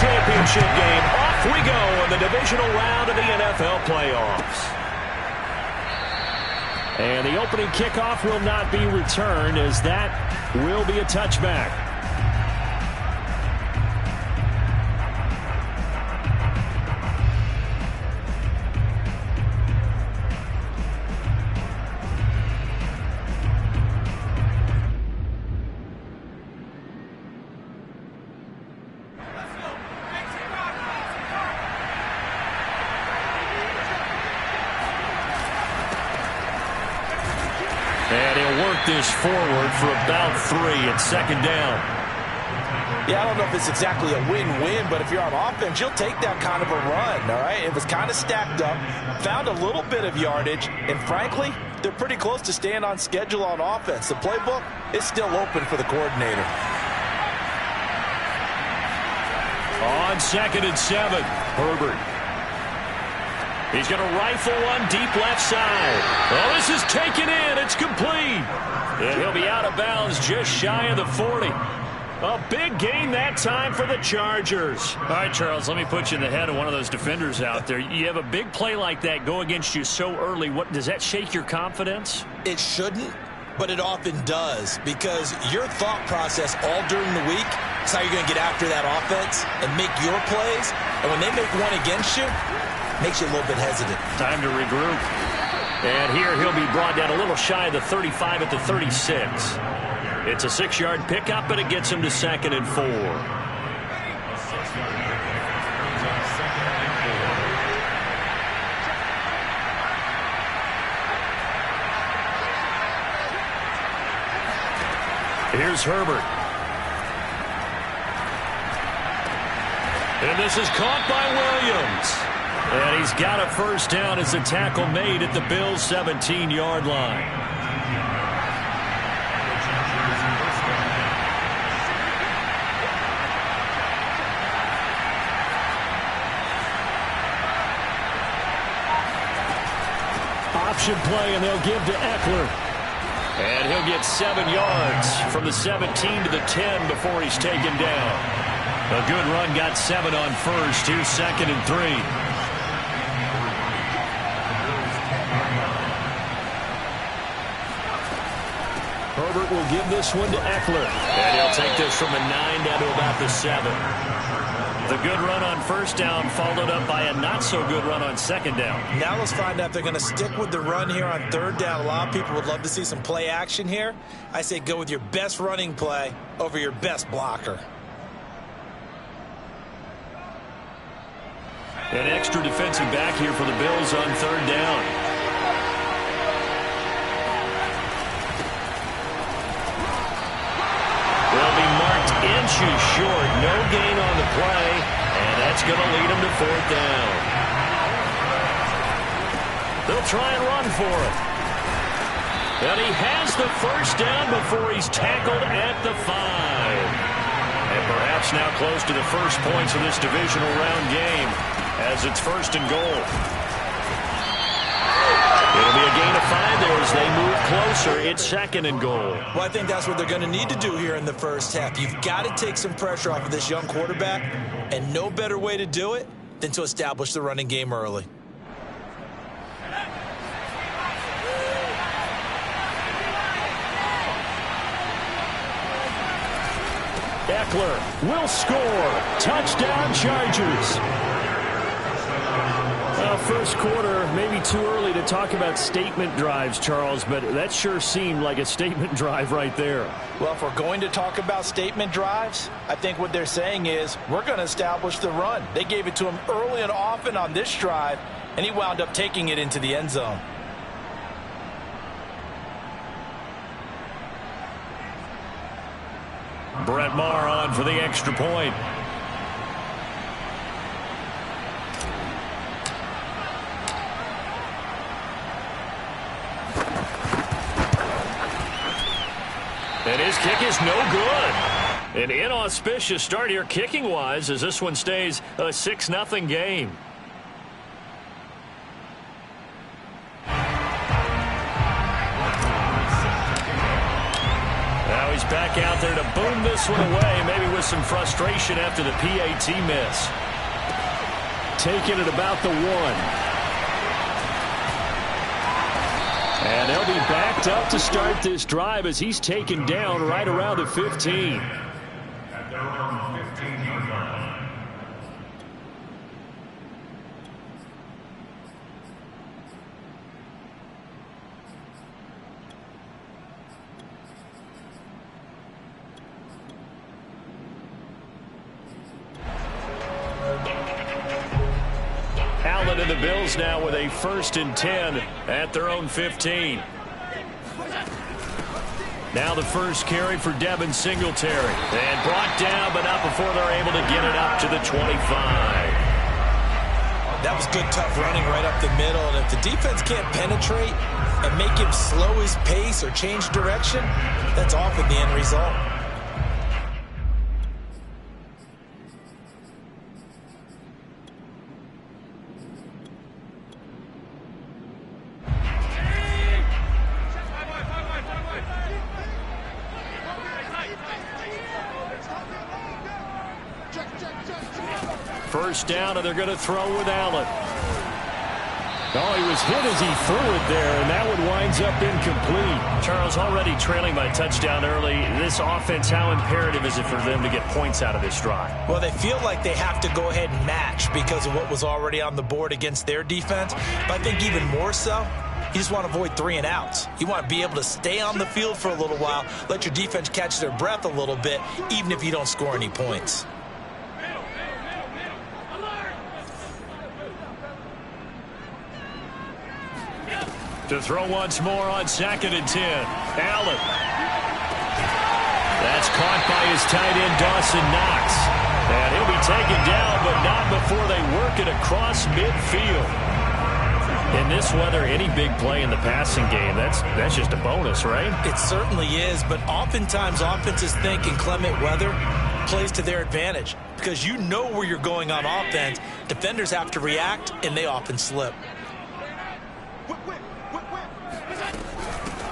championship game. Off we go in the divisional round of the NFL playoffs. And the opening kickoff will not be returned, as that will be a touchback. And he'll work this forward for about 3 at second down. Yeah, I don't know if it's exactly a win-win, but if you're on offense, you'll take that kind of a run, all right? It was kind of stacked up, found a little bit of yardage, and frankly, they're pretty close to staying on schedule on offense. The playbook is still open for the coordinator. On 2nd and 7, Herbert. He's going to rifle one deep left side. Oh, this is taken in. It's complete. And he'll be out of bounds just shy of the 40. A big gain that time for the Chargers. All right, Charles, let me put you in the head of one of those defenders out there. You have a big play like that go against you so early. What does that shake your confidence? It shouldn't, but it often does, because your thought process all during the week is how you're going to get after that offense and make your plays. And when they make one against you, makes you a little bit hesitant. Time to regroup. And here he'll be brought down a little shy of the 35 at the 36. It's a 6-yard pickup, but it gets him to 2nd and 4. Here's Herbert. And this is caught by Williams. And he's got a first down as the tackle made at the Bills' 17-yard line. Option play, and they'll give to Eckler. And he'll get 7 yards from the 17 to the 10 before he's taken down. A good run, got 7 on first. Here's 2nd and 3. Herbert will give this one to Eckler. And he'll take this from a 9 down to about the 7. The good run on first down followed up by a not-so-good run on second down. Now let's find out if they're going to stick with the run here on 3rd down. A lot of people would love to see some play action here. I say go with your best running play over your best blocker. An extra defensive back here for the Bills on 3rd down. Will be marked inches short. No gain on the play, and that's going to lead him to 4th down. They'll try and run for it. And he has the first down before he's tackled at the 5. And perhaps now close to the first points of this divisional round game, as it's 1st and goal. It'll be a gain of 5 there as they move closer. It's 2nd and goal. Well, I think that's what they're going to need to do here in the first half. You've got to take some pressure off of this young quarterback, and no better way to do it than to establish the running game early. Eckler will score. Touchdown, Chargers. First quarter, maybe too early to talk about statement drives, Charles, but that sure seemed like a statement drive right there. Well, if we're going to talk about statement drives, I think what they're saying is we're going to establish the run. They gave it to him early and often on this drive, and he wound up taking it into the end zone. Brett Maher on for the extra point. And his kick is no good. An inauspicious start here kicking-wise as this one stays a 6-0 game. Now he's back out there to boom this one away, maybe with some frustration after the PAT miss. Taking it about the 1. And they'll be backed up to start this drive as he's taken down right around the 15. Allen and the Bills now with a 1st and 10 at their own 15. Now the first carry for Devin Singletary. And brought down, but not before they're able to get it up to the 25. That was good, tough running right up the middle. And if the defense can't penetrate and make him slow his pace or change direction, that's often the end result. First down, and they're going to throw with Allen. Oh, he was hit as he threw it there, and that one winds up incomplete. Charles, already trailing by touchdown early. This offense, how imperative is it for them to get points out of this drive? Well, they feel like they have to go ahead and match because of what was already on the board against their defense. But I think even more so, you just want to avoid 3 and outs. You want to be able to stay on the field for a little while, let your defense catch their breath a little bit, even if you don't score any points. To throw once more on 2nd and 10. Allen. That's caught by his tight end, Dawson Knox. And he'll be taken down, but not before they work it across midfield. In this weather, any big play in the passing game, that's just a bonus, right? It certainly is, but oftentimes offenses think inclement weather plays to their advantage because you know where you're going on offense. Defenders have to react, and they often slip.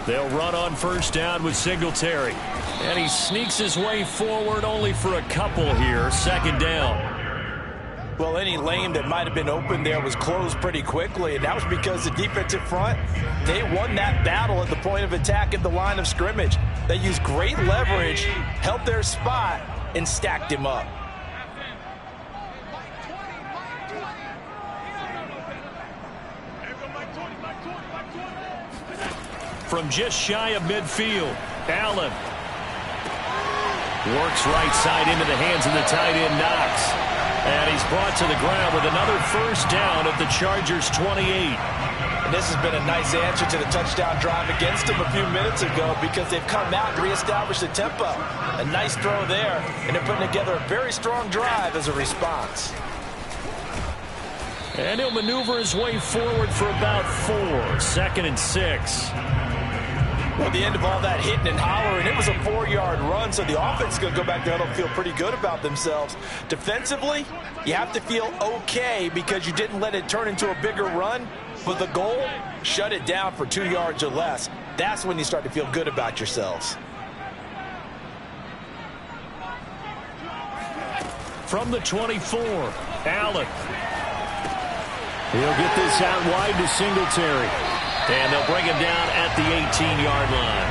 They'll run on first down with Singletary. And he sneaks his way forward only for a couple here. 2nd down. Well, any lane that might have been open there was closed pretty quickly, and that was because the defensive front, they won that battle at the point of attack at the line of scrimmage. They used great leverage, held their spot, and stacked him up. From just shy of midfield, Allen works right side into the hands of the tight end, Knox. And he's brought to the ground with another first down at the Chargers' 28. And this has been a nice answer to the touchdown drive against them a few minutes ago because they've come out and reestablished the tempo. A nice throw there, and they're putting together a very strong drive as a response. And he'll maneuver his way forward for about 4. 2nd and 6. Well, the end of all that hitting and hollering, it was a 4-yard run, so the offense is going to go back there and feel pretty good about themselves. Defensively, you have to feel okay because you didn't let it turn into a bigger run, but the goal, shut it down for 2 yards or less. That's when you start to feel good about yourselves. From the 24, Allen. He'll get this out wide to Singletary. And they'll bring him down at the 18-yard line.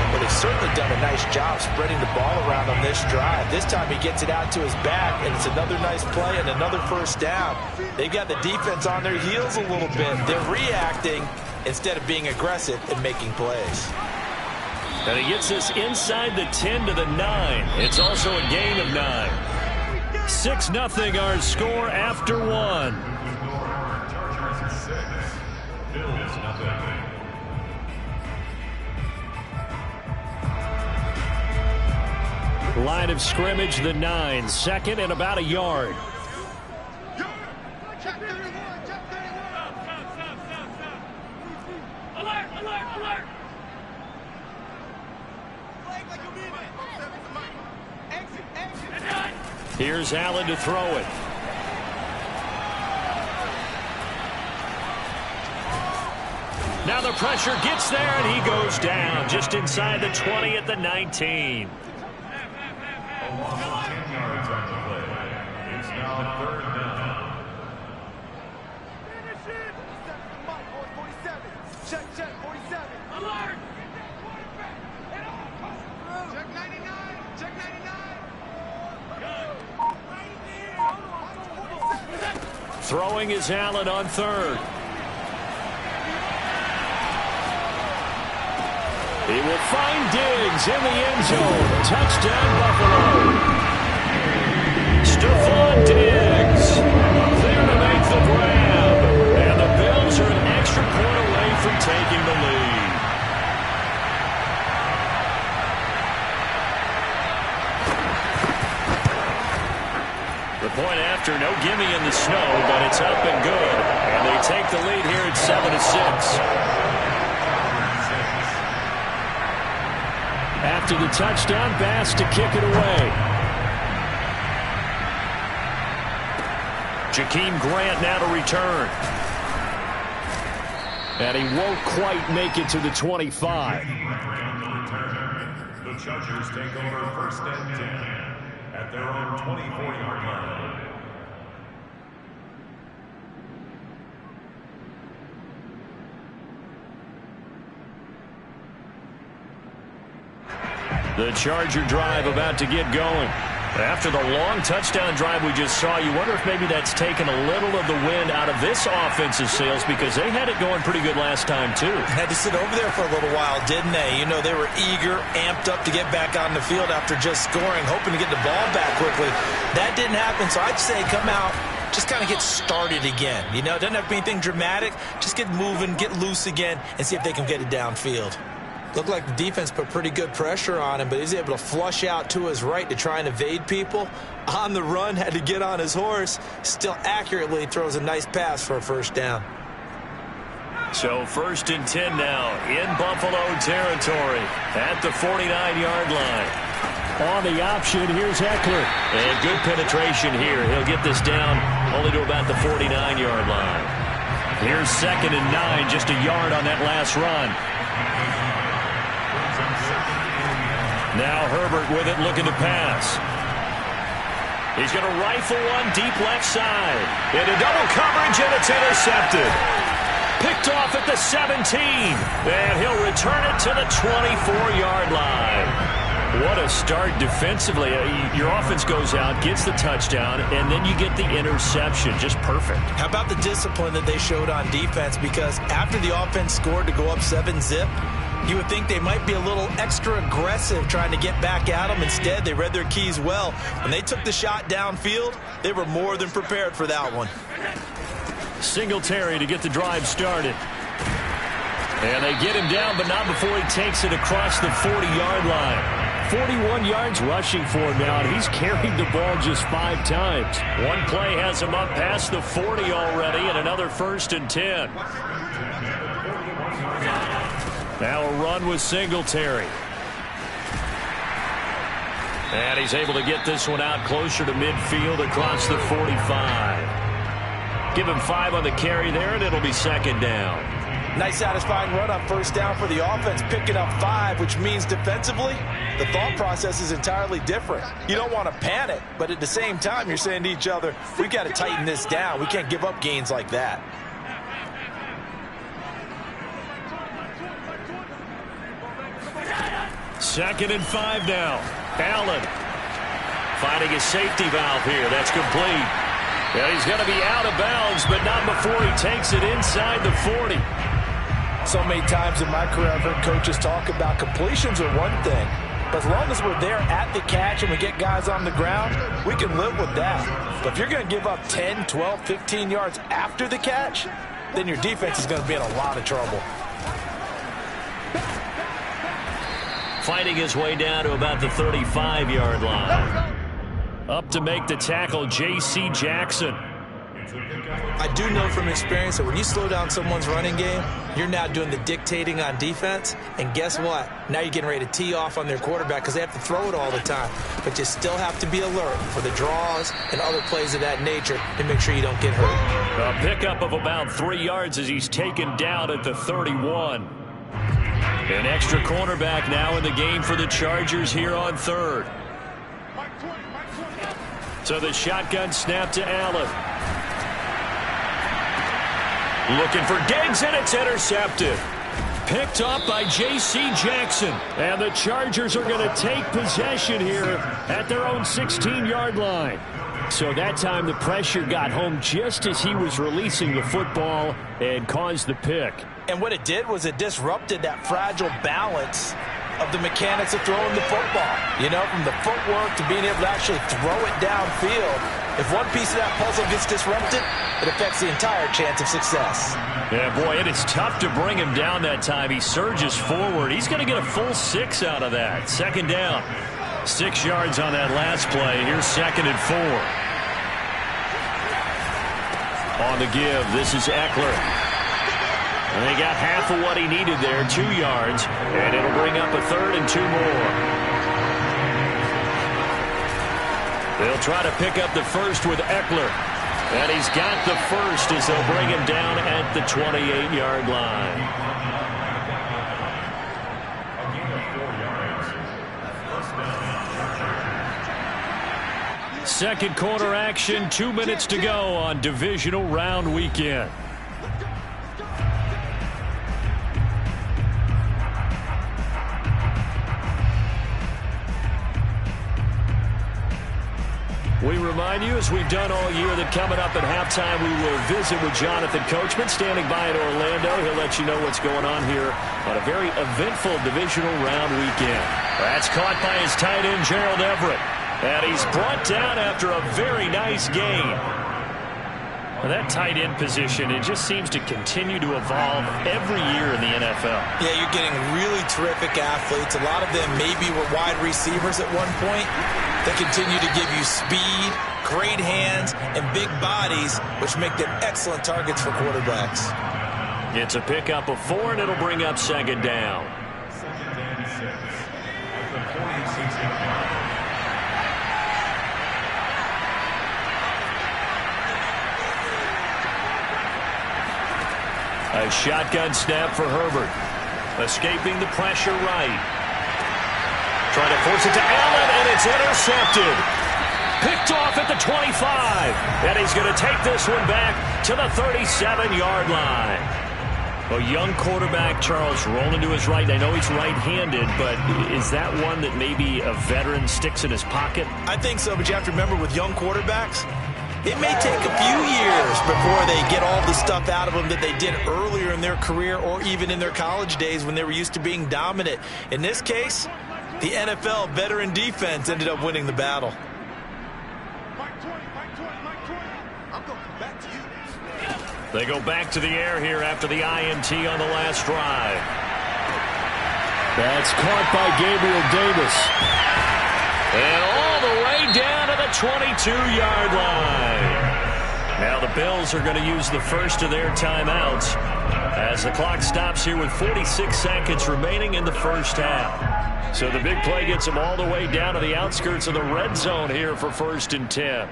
Well, they've certainly done a nice job spreading the ball around on this drive. This time he gets it out to his back, and it's another nice play and another first down. They've got the defense on their heels a little bit. They're reacting instead of being aggressive and making plays. And he gets us inside the 10 to the 9. It's also a gain of 9. 6-0 our score after 1. Line of scrimmage, the 9. 2nd and about a yard. Here's Allen to throw it. Now the pressure gets there, and he goes down just inside the 20 at the 19. Almost 10 yards on the play. It's now 3rd down. Finish it! 47. Check, 47. Alert! Check 99. Check 99. Throwing is Allen on 3rd. He will find Diggs in the end zone. Touchdown, Buffalo. Stephon Diggs there to make the grab. And the Bills are an extra point away from taking the lead. The point after, no gimme in the snow, but it's up and good. And they take the lead here at 7-6. After the touchdown, Bass to kick it away. Jakeem Grant now to return. And he won't quite make it to the 25. The Chargers take over 1st and 10 at their own 24-yard line. The Charger drive about to get going. After the long touchdown drive we just saw, you wonder if maybe that's taken a little of the wind out of this offensive sails, because they had it going pretty good last time, too. Had to sit over there for a little while, didn't they? You know, they were eager, amped up to get back on the field after just scoring, hoping to get the ball back quickly. That didn't happen, so I'd say come out, just kind of get started again. You know, it doesn't have to be anything dramatic. Just get moving, get loose again, and see if they can get it downfield. Looked like the defense put pretty good pressure on him, but he's able to flush out to his right to try and evade people. On the run, had to get on his horse. Still accurately throws a nice pass for a 1st down. So 1st and 10 now in Buffalo territory at the 49-yard line. On the option, here's Eckler. And good penetration here. He'll get this down only to about the 49-yard line. Here's 2nd and 9, just a yard on that last run. Now Herbert with it, looking to pass. He's going to rifle one deep left side. Into double coverage, and it's intercepted. Picked off at the 17. And he'll return it to the 24-yard line. What a start defensively. Your offense goes out, gets the touchdown, and then you get the interception. Just perfect. How about the discipline that they showed on defense? Because after the offense scored to go up 7-zip, you would think they might be a little extra aggressive trying to get back at them. Instead, they read their keys well. When they took the shot downfield, they were more than prepared for that one. Singletary to get the drive started. And they get him down, but not before he takes it across the 40-yard line. 41 yards rushing for him now, and he's carried the ball just 5 times. One play has him up past the 40 already, and another 1st and 10. Now a run with Singletary. And he's able to get this one out closer to midfield across the 45. Give him 5 on the carry there, and it'll be 2nd down. Nice satisfying run on 1st down for the offense, picking up 5, which means defensively, the thought process is entirely different. You don't want to panic, but at the same time, you're saying to each other, we've got to tighten this down. We can't give up gains like that. 2nd and 5 now. Allen finding a safety valve here. That's complete. And he's going to be out of bounds, but not before he takes it inside the 40. So many times in my career, I've heard coaches talk about completions are one thing. But as long as we're there at the catch and we get guys on the ground, we can live with that. But if you're going to give up 10, 12, 15 yards after the catch, then your defense is going to be in a lot of trouble. Fighting his way down to about the 35-yard line. Up to make the tackle, J.C. Jackson. I do know from experience that when you slow down someone's running game, you're now doing the dictating on defense. And guess what? Now you're getting ready to tee off on their quarterback because they have to throw it all the time. But you still have to be alert for the draws and other plays of that nature to make sure you don't get hurt. A pickup of about 3 yards as he's taken down at the 31. An extra cornerback now in the game for the Chargers here on third. So the shotgun snap to Allen. Looking for Diggs, and it's intercepted. Picked up by J.C. Jackson. And the Chargers are going to take possession here at their own 16-yard line. So that time the pressure got home just as he was releasing the football and caused the pick. And what it did was it disrupted that fragile balance of the mechanics of throwing the football. You know, from the footwork to being able to actually throw it downfield. If one piece of that puzzle gets disrupted, it affects the entire chance of success. Yeah, boy, it is tough to bring him down that time. He surges forward. He's going to get a full 6 out of that. Second down. 6 yards on that last play. Here's 2nd and 4. On the give, this is Eckler. And they got half of what he needed there, 2 yards, and it'll bring up a 3rd and 2 more. They'll try to pick up the first with Eckler. And he's got the first as they'll bring him down at the 28-yard line. Second quarter action, 2 minutes to go on divisional round weekend. We remind you, as we've done all year, that coming up at halftime, we will visit with Jonathan Coachman, standing by in Orlando. He'll let you know what's going on here on a very eventful divisional round weekend. That's caught by his tight end, Gerald Everett. And he's brought down after a very nice game. Well, that tight end position, it just seems to continue to evolve every year in the NFL. Yeah, you're getting really terrific athletes. A lot of them maybe were wide receivers at one point. They continue to give you speed, great hands, and big bodies, which make them excellent targets for quarterbacks. It's a pickup of 4, and it'll bring up 2nd down. A shotgun snap for Herbert. Escaping the pressure right. Trying to force it to Allen, and it's intercepted. Picked off at the 25. And he's going to take this one back to the 37-yard line. A young quarterback, Charles, rolling to his right. I know he's right-handed, but is that one that maybe a veteran sticks in his pocket? I think so, but you have to remember with young quarterbacks, it may take a few years before they get all the stuff out of them that they did earlier in their career or even in their college days when they were used to being dominant. In this case, the NFL veteran defense ended up winning the battle. They go back to the air here after the INT on the last drive. That's caught by Gabriel Davis. And all the way down to the 22-yard line. Now the Bills are going to use the first of their timeouts as the clock stops here with 46 seconds remaining in the first half. So the big play gets them all the way down to the outskirts of the red zone here for 1st and 10.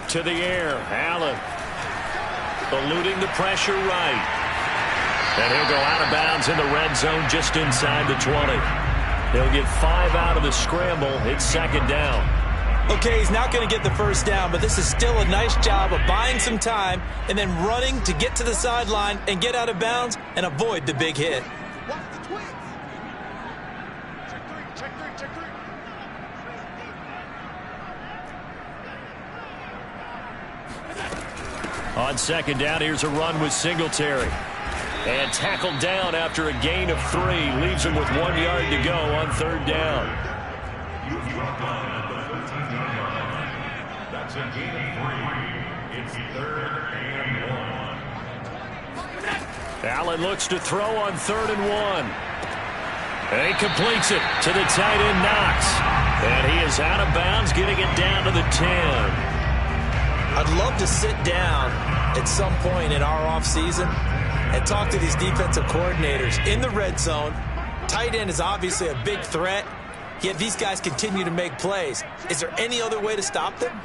To the air, Allen eluding the pressure right. And he'll go out of bounds in the red zone just inside the 20. He'll get 5 out of the scramble. It's 2nd down. Okay, he's not going to get the first down, but this is still a nice job of buying some time and then running to get to the sideline and get out of bounds and avoid the big hit. Watch the twins. Check three. On 2nd down, here's a run with Singletary. And tackled down after a gain of 3. Leaves him with 1 yard to go on 3rd down. You've dropped on at the 14-yard line. That's a gain of 3. It's 3rd and 1. Allen looks to throw on 3rd and 1. And he completes it to the tight end, Knox. And he is out of bounds, getting it down to the 10. I'd love to sit down at some point in our offseason and talk to these defensive coordinators in the red zone. Tight end is obviously a big threat, yet these guys continue to make plays. Is there any other way to stop them?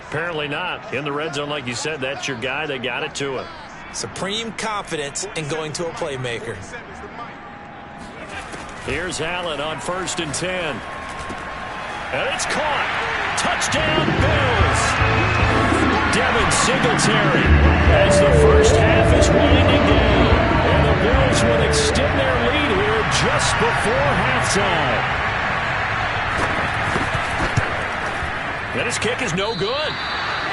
Apparently not. In the red zone, like you said, that's your guy. They got it to him. Supreme confidence in going to a playmaker. Here's Allen on 1st and 10. And it's caught. Touchdown, Bills. Devin Singletary as the first half is winding down. And the Bills will extend their lead here just before halftime. And his kick is no good.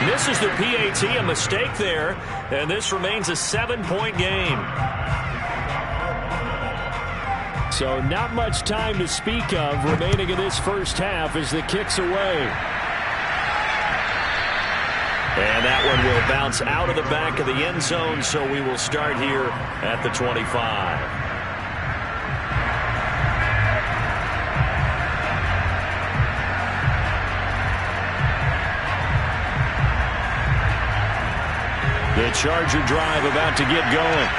Misses the PAT, a mistake there. And this remains a 7-point game. So not much time to speak of remaining in this first half as the kick's away. And that one will bounce out of the back of the end zone, so we will start here at the 25. The Charger drive about to get going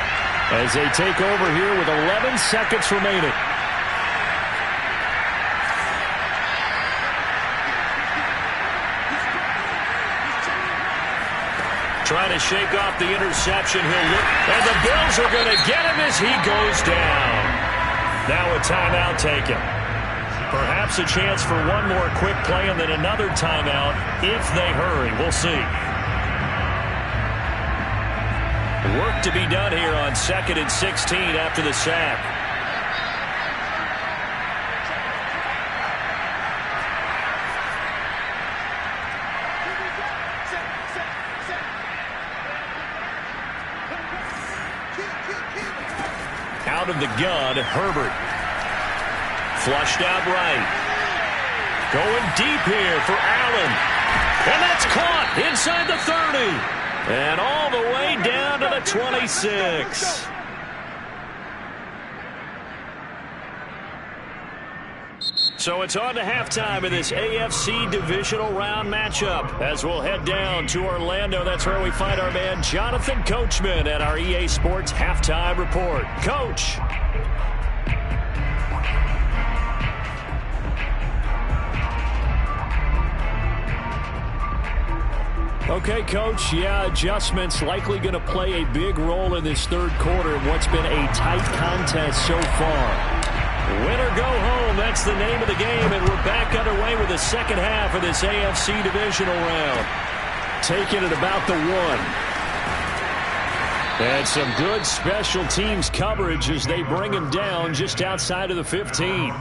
as they take over here with 11 seconds remaining. Trying to shake off the interception. He'll look, and the Bills are going to get him as he goes down. Now a timeout taken. Perhaps a chance for one more quick play and then another timeout if they hurry. We'll see. Work to be done here on 2nd and 16 after the sack. Out of the gun, Herbert. Flushed out right. Going deep here for Allen. And that's caught inside the 30. And all the way down to the 26. So it's on to halftime of this AFC divisional round matchup. As we'll head down to Orlando, that's where we find our man Jonathan Coachman at our EA Sports Halftime Report. Coach. Okay, Coach, yeah, adjustments likely going to play a big role in this third quarter in what's been a tight contest so far. Win or go home, that's the name of the game, and we're back underway with the second half of this AFC divisional round. Taking it about the 1. And some good special teams coverage as they bring him down just outside of the 15.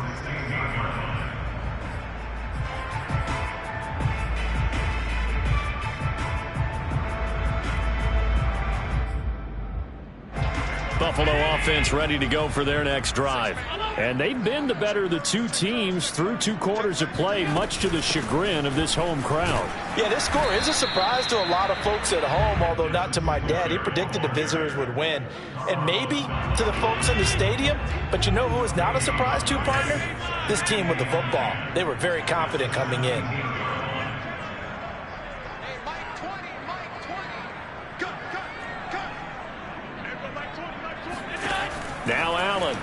Buffalo offense ready to go for their next drive. And they've been the better of the two teams through 2 quarters of play, much to the chagrin of this home crowd. Yeah, this score is a surprise to a lot of folks at home, although not to my dad. He predicted the visitors would win. And maybe to the folks in the stadium. But you know who is not a surprise to, partner? This team with the football. They were very confident coming in. Now Allen.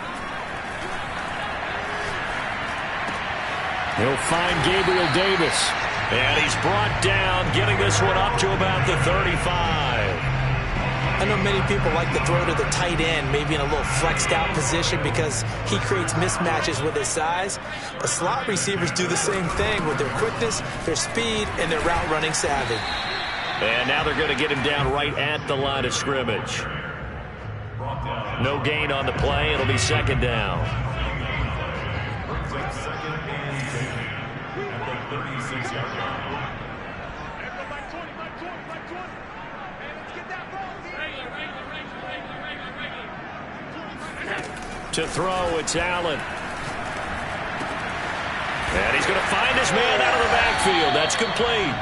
He'll find Gabriel Davis. And he's brought down, getting this one up to about the 35. I know many people like to throw to the tight end, maybe in a little flexed out position because he creates mismatches with his size. But slot receivers do the same thing with their quickness, their speed, and their route running savvy. And now they're going to get him down right at the line of scrimmage. No gain on the play. It'll be second down. To throw, it's Allen. And he's going to find his man out of the backfield. That's complete.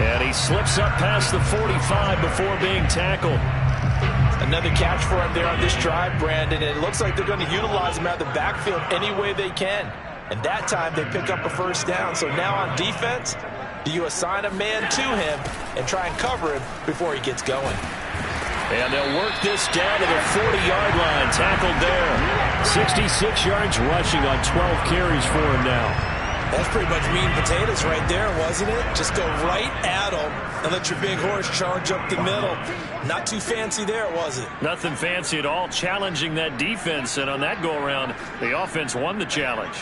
And he slips up past the 45 before being tackled. Another catch for him there on this drive, Brandon. And it looks like they're going to utilize him out of the backfield any way they can. And that time they pick up a first down. So now on defense, do you assign a man to him and try and cover him before he gets going? And they'll work this down to the 40-yard line. Tackled there. 66 yards rushing on 12 carries for him now. That's pretty much meat and potatoes right there, wasn't it? Just go right at him and let your big horse charge up the middle. Not too fancy there, was it? Nothing fancy at all. Challenging that defense, and on that go-around, the offense won the challenge.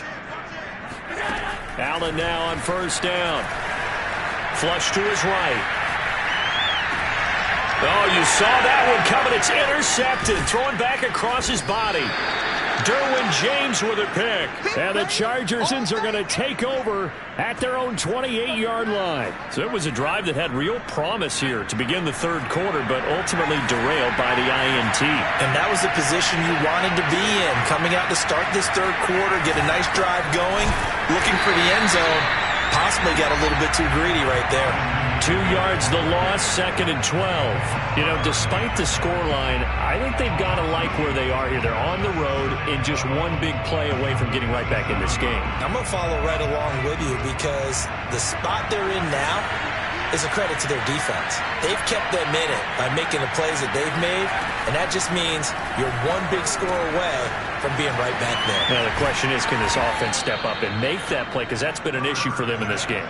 Allen now on first down. Flush to his right. Oh, you saw that one coming. It's intercepted. Throwing back across his body. Derwin James with a pick. And the Chargersons are going to take over at their own 28-yard line. So it was a drive that had real promise here to begin the third quarter, but ultimately derailed by the INT. And that was the position you wanted to be in. Coming out to start this third quarter, get a nice drive going, looking for the end zone. Possibly got a little bit too greedy right there. 2 yards the loss, 2nd and 12. You know, despite the scoreline, I think they've got to like where they are here. They're on the road and just one big play away from getting right back in this game. I'm going to follow right along with you because the spot they're in now is a credit to their defense. They've kept them in it by making the plays that they've made, and that just means you're one big score away from being right back there. Now, the question is, can this offense step up and make that play? Because that's been an issue for them in this game.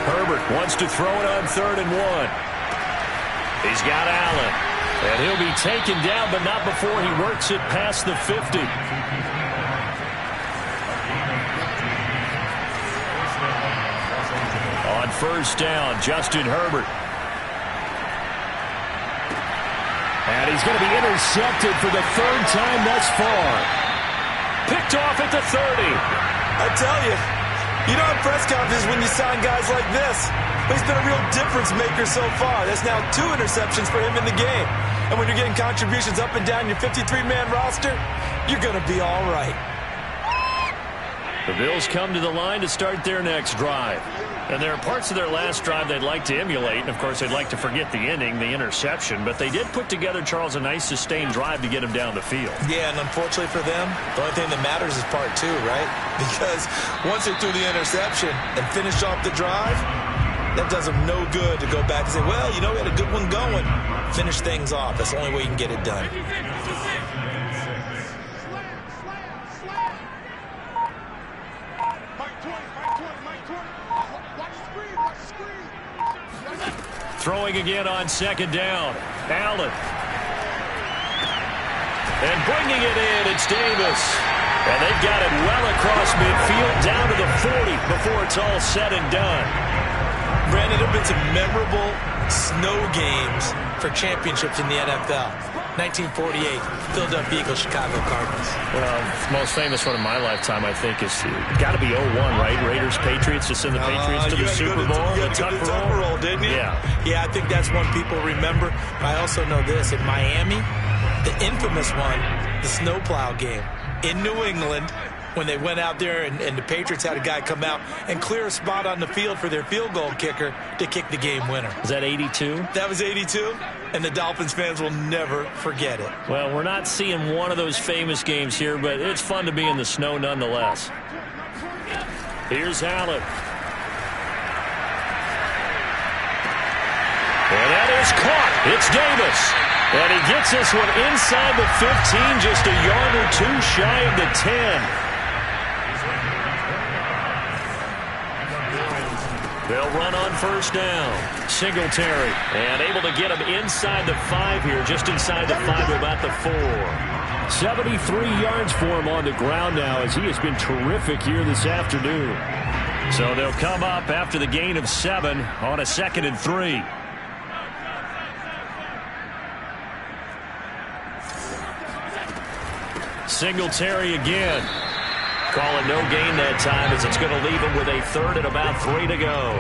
Herbert wants to throw it on 3rd and 1. He's got Allen. And he'll be taken down, but not before he works it past the 50. On first down, Justin Herbert. And he's going to be intercepted for the 3rd time thus far. Picked off at the 30. I tell you, you don't have press conferences when you sign guys like this. But he's been a real difference maker so far. That's now 2 interceptions for him in the game. And when you're getting contributions up and down your 53-man roster, you're going to be all right. The Bills come to the line to start their next drive. And there are parts of their last drive they'd like to emulate. And, of course, they'd like to forget the inning, the interception. But they did put together, Charles, a nice sustained drive to get him down the field. Yeah, and unfortunately for them, the only thing that matters is part 2, right? Because once they threw the interception and finished off the drive, that does them no good to go back and say, well, you know, we had a good one going. Finish things off. That's the only way you can get it done. Throwing again on 2nd down. Allen. And bringing it in, it's Davis. And they've got it well across midfield down to the 40 before it's all said and done. Brandon, there have been some memorable snow games for championships in the NFL. 1948, Philadelphia Eagles, Chicago Cardinals. Well, the most famous one of my lifetime, I think, is got to be 01, right? Raiders, Patriots, to send the Patriots to the Super Bowl. You had to go to the Tucker Roll, didn't you? Yeah, I think that's one people remember. I also know this. In Miami, the infamous one, the snowplow game in New England, when they went out there and the Patriots had a guy come out and clear a spot on the field for their field goal kicker to kick the game winner. Was that 82? That was 82, and the Dolphins fans will never forget it. Well, we're not seeing one of those famous games here, but it's fun to be in the snow nonetheless. Here's Allen. And that is caught. It's Davis. And he gets this one inside the 15, just a yard or 2 shy of the 10. They'll run on first down. Singletary. And able to get him inside the 5 here, just inside the 5 to about the 4. 73 yards for him on the ground now as he has been terrific here this afternoon. So they'll come up after the gain of 7 on a 2nd and 3. Singletary again. Call it no gain that time as it's going to leave him with a 3rd and about 3 to go.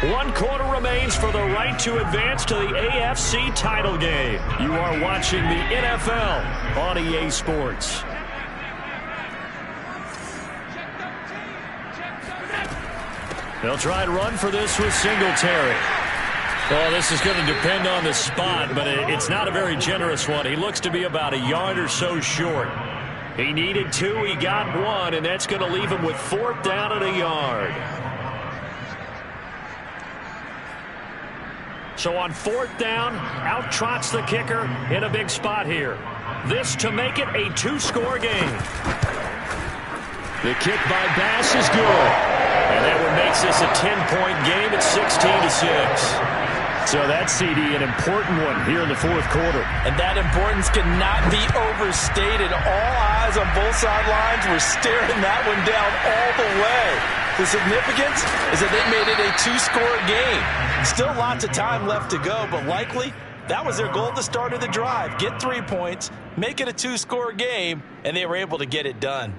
1 quarter remains for the right to advance to the AFC title game. You are watching the NFL on EA Sports. They'll try and run for this with Singletary. Well, this is going to depend on the spot, but it's not a very generous one. He looks to be about a yard or so short. He needed 2, he got 1, and that's going to leave him with 4th down and a yard. So on 4th down, out trots the kicker in a big spot here. This to make it a 2-score game. The kick by Bass is good. And that one makes this a 10-point game at 16-6. So that, CD, an important one here in the 4th quarter. And that importance cannot be overstated. All eyes on both sidelines were staring that one down all the way. The significance is that they made it a 2-score game. Still lots of time left to go, but likely that was their goal at the start of the drive. Get 3 points, make it a 2-score game, and they were able to get it done.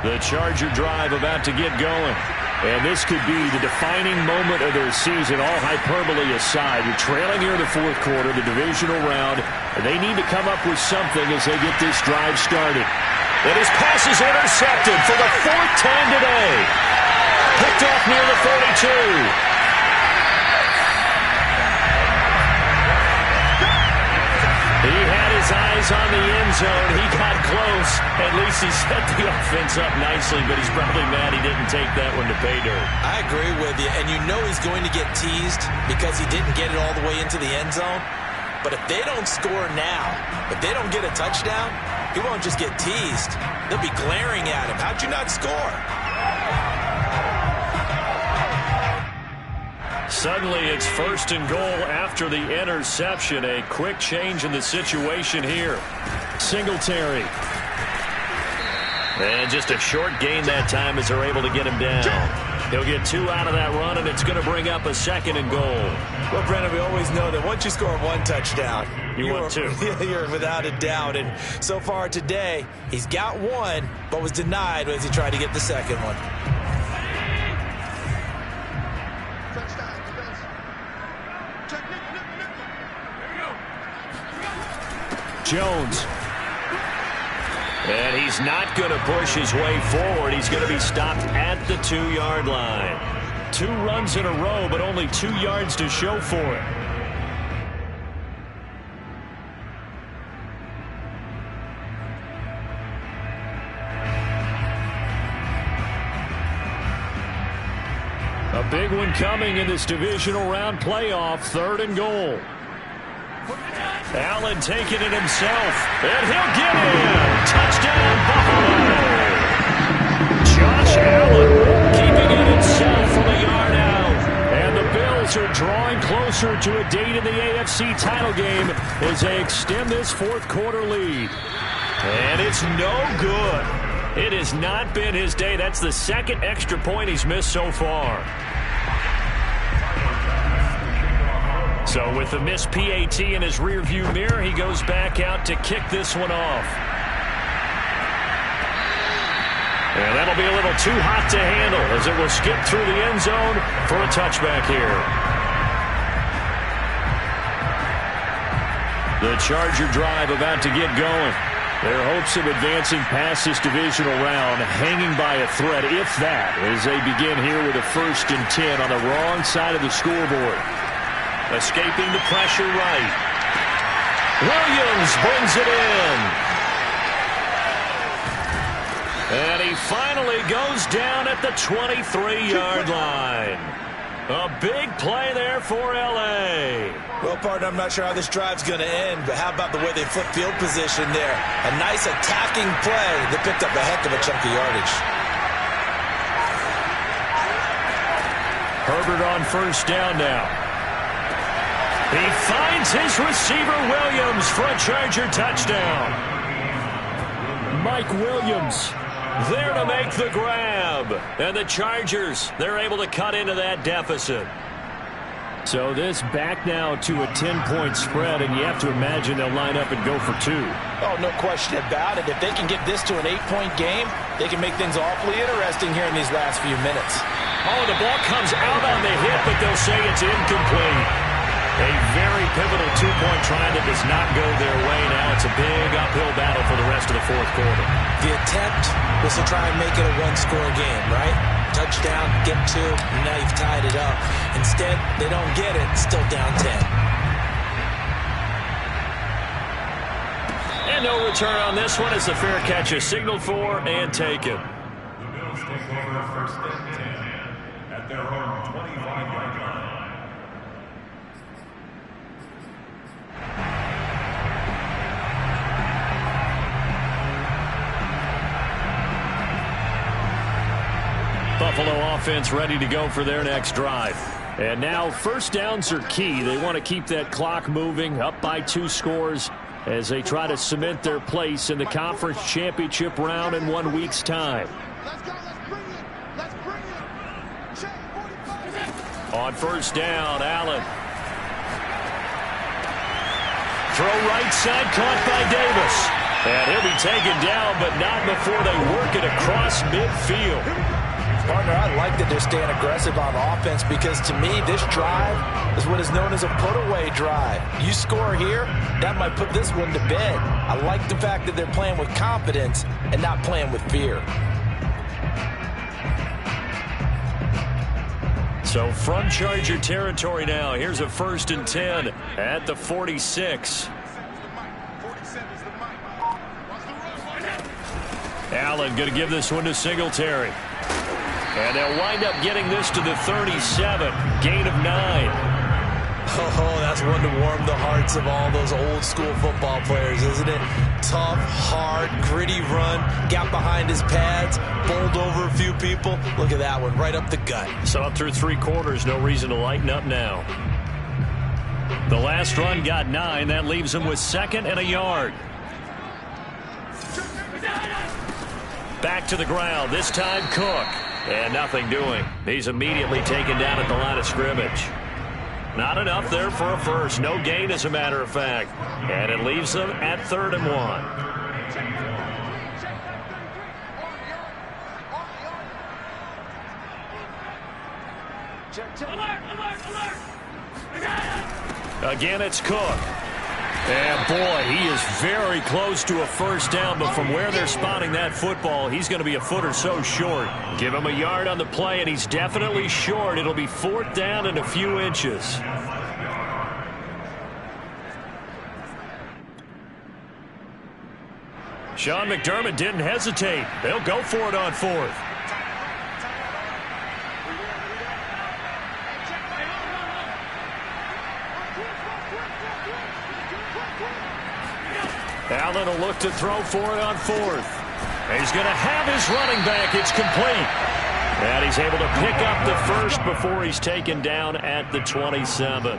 The Charger drive about to get going. And this could be the defining moment of their season, all hyperbole aside. You're trailing here in the 4th quarter, the divisional round, and they need to come up with something as they get this drive started. And his pass is intercepted for the 4th time today. Picked off near the 42. He had his eyes on the end zone. He got close. At least he set the offense up nicely, but he's probably mad he didn't take that one to pay dirt. I agree with you, and you know he's going to get teased because he didn't get it all the way into the end zone. But if they don't score now, if they don't get a touchdown, he won't just get teased. They'll be glaring at him. How'd you not score? Suddenly it's 1st and goal after the interception. A quick change in the situation here. Singletary. And just a short gain that time as they're able to get him down. He'll get 2 out of that run, and it's going to bring up a 2nd and goal. Well, Brennan, we always know that once you score 1 touchdown, you want 2. You're without a doubt. And so far today, he's got 1, but was denied as he tried to get the 2nd one. Jones. And he's not going to push his way forward. He's going to be stopped at the 2-yard line. 2 runs in a row, but only 2 yards to show for it. A big one coming in this divisional round playoff. 3rd and goal. Allen taking it himself, and he'll get in. Touchdown, Buffalo. Josh Allen keeping it himself from a yard out. And the Bills are drawing closer to a date in the AFC title game as they extend this 4th quarter lead. And it's no good. It has not been his day. That's the 2nd extra point he's missed so far. So with the missed PAT in his rearview mirror, he goes back out to kick this one off. And that'll be a little too hot to handle as it will skip through the end zone for a touchback here. The Charger drive about to get going. Their hopes of advancing past this divisional round hanging by a thread, if that, as they begin here with a 1st and 10 on the wrong side of the scoreboard. Escaping the pressure right. Williams brings it in. And he finally goes down at the 23-yard line. A big play there for L.A. Well, partner, I'm not sure how this drive's going to end, but how about the way they flip field position there? A nice attacking play that picked up a heck of a chunk of yardage. Herbert on 1st down now. He finds his receiver Williams for a Charger touchdown. Mike Williams there to make the grab. And the Chargers, they're able to cut into that deficit. So this back now to a 10-point spread, and you have to imagine they'll line up and go for 2. Oh, no question about it. If they can get this to an 8-point game, they can make things awfully interesting here in these last few minutes. Oh, the ball comes out on the hit, but they'll say it's incomplete. A very pivotal two-point try that does not go their way. Now it's a big uphill battle for the rest of the fourth quarter. The attempt was to try and make it a one-score game, right? Touchdown, get two, and now you've tied it up. Instead, they don't get it, still down 10. And no return on this one as the fair catch is signaled for and taken. The Bills take over first and 10 at their own 25-yard line. Buffalo offense ready to go for their next drive. And now first downs are key. They want to keep that clock moving, up by 2 scores as they try to cement their place in the conference championship round in 1 week's time. Let's go. Let's bring it. Check 45. On first down, Allen. Throw right side, caught by Davis. And he'll be taken down, but not before they work it across midfield. Partner, I like that they're staying aggressive on offense because to me, this drive is what is known as a put-away drive. You score here, that might put this one to bed. I like the fact that they're playing with confidence and not playing with fear. So from Charger territory now, here's a 1st and 10 at the 46. Allen going to give this one to Singletary. And they'll wind up getting this to the 37. Gain of 9. Oh, that's one to warm the hearts of all those old school football players, isn't it? Tough, hard, gritty run, got behind his pads, bowled over a few people. Look at that one, right up the gut. So up through 3 quarters, no reason to lighten up now. The last run got 9. That leaves him with 2nd and a yard. Back to the ground, this time Cook. And nothing doing. He's immediately taken down at the line of scrimmage. Not enough there for a first. No gain, as a matter of fact. And it leaves them at 3rd and 1. Again, it's Cook. And boy, he is very close to a first down, but from where they're spotting that football, he's going to be a foot or so short. Give him a yard on the play, and he's definitely short. It'll be 4th down and a few inches. Sean McDermott didn't hesitate. They'll go for it on 4th. Allen will look to throw for it on 4th. And he's going to have his running back. It's complete. And he's able to pick up the first before he's taken down at the 27.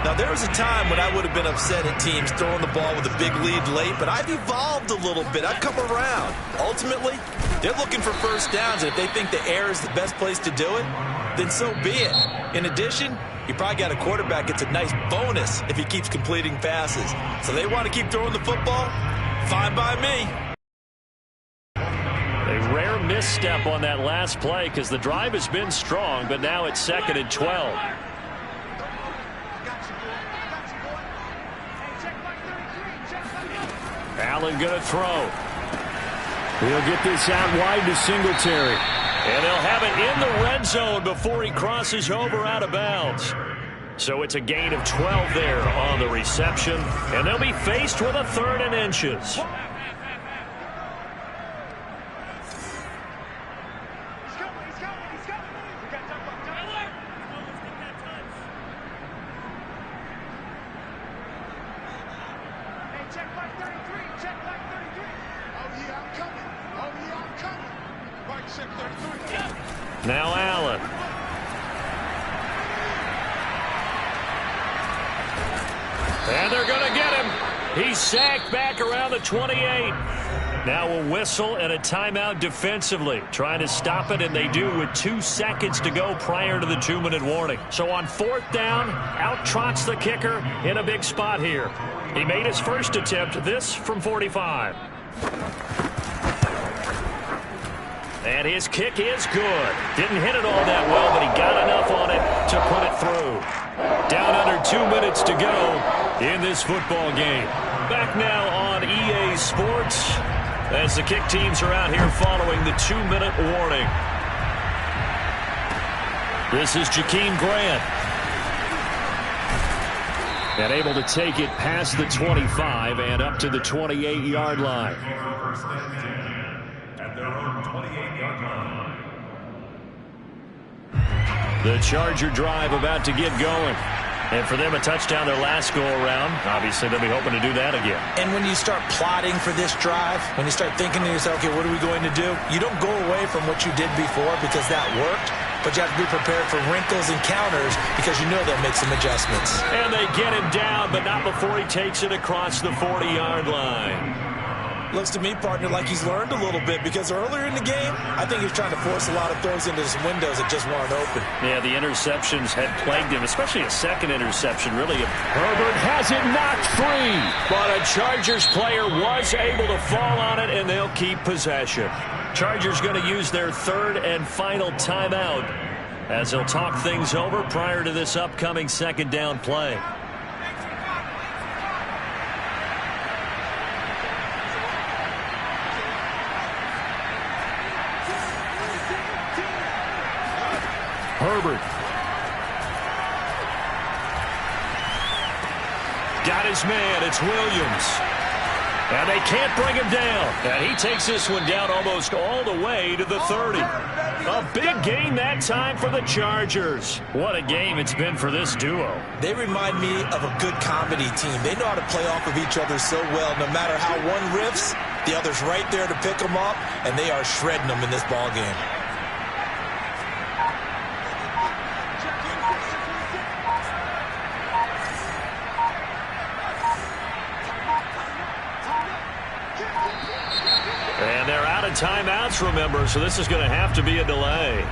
Now, there was a time when I would have been upset at teams throwing the ball with a big lead late, but I've evolved a little bit. I've come around. Ultimately, they're looking for first downs, and if they think the air is the best place to do it, then so be it. In addition, you probably got a quarterback gets a nice bonus if he keeps completing passes. So they want to keep throwing the football? Fine by me. A rare misstep on that last play because the drive has been strong, but now it's 2nd and 12. Allen going to throw. He'll get this out wide to Singletary. And they'll have it in the red zone before he crosses over out of bounds. So it's a gain of 12 there on the reception. And they'll be faced with a 3rd and inches. Now Allen. And they're going to get him. He's sacked back around the 28. Now a whistle and a timeout defensively. Trying to stop it, and they do with 2 seconds to go prior to the 2-minute warning. So on 4th down, out trots the kicker in a big spot here. He made his first attempt, this from 45. And his kick is good. Didn't hit it all that well, but he got enough on it to put it through. Down under 2 minutes to go in this football game. Back now on EA Sports as the kick teams are out here following the 2-minute warning. This is Jakeem Grant. And able to take it past the 25 and up to the 28-yard line. At their own 28-yard line. The Charger drive about to get going. And for them, a touchdown their last go-around. Obviously, they'll be hoping to do that again. And when you start plotting for this drive, when you start thinking to yourself, okay, what are we going to do? You don't go away from what you did before because that worked. But you have to be prepared for wrinkles and counters because you know they'll make some adjustments. And they get him down, but not before he takes it across the 40-yard line. Looks to me, partner, like he's learned a little bit because earlier in the game, I think he was trying to force a lot of throws into some windows that just weren't open. Yeah, the interceptions had plagued him, especially a second interception, really. Herbert has it knocked free, but a Chargers player was able to fall on it, and they'll keep possession. Chargers going to use their third and final timeout as they'll talk things over prior to this upcoming second down play. Herbert. Got his man. It's Williams. And they can't bring him down. And he takes this one down almost all the way to the 30. A big game that time for the Chargers. What a game it's been for this duo. They remind me of a good comedy team. They know how to play off of each other so well. No matter how one riffs, the other's right there to pick them up, and they are shredding them in this ball game. Timeouts, remember, so this is going to have to be a delay.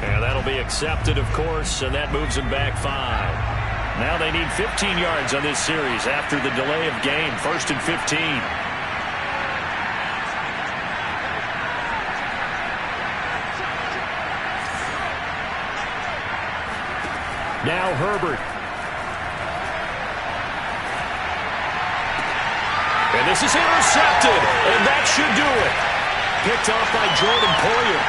And that'll be accepted, of course, and that moves them back 5. Now they need 15 yards on this series after the delay of game. 1st and 15. Now Herbert. And this is intercepted, and that should do it. Picked off by Jordan Poyer.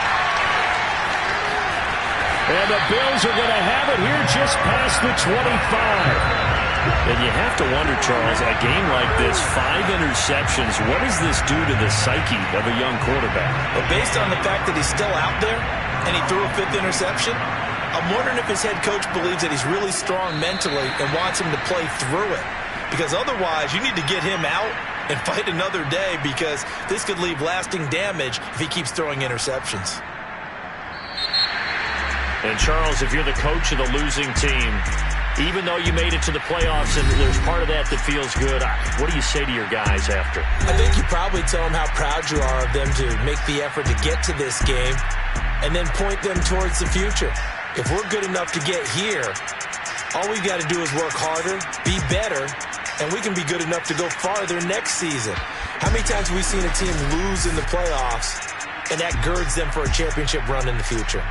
And the Bills are going to have it here just past the 25. And you have to wonder, Charles, a game like this, 5 interceptions, what does this do to the psyche of a young quarterback? Well, based on the fact that he's still out there and he threw a 5th interception, I'm wondering if his head coach believes that he's really strong mentally and wants him to play through it. Because otherwise, you need to get him out and fight another day because this could leave lasting damage if he keeps throwing interceptions. And, Charles, if you're the coach of the losing team, even though you made it to the playoffs and there's part of that feels good, what do you say to your guys after? I think you probably tell them how proud you are of them to make the effort to get to this game and then point them towards the future. If we're good enough to get here, all we've got to do is work harder, be better, and we can be good enough to go farther next season. How many times have we seen a team lose in the playoffs, and that girds them for a championship run in the future?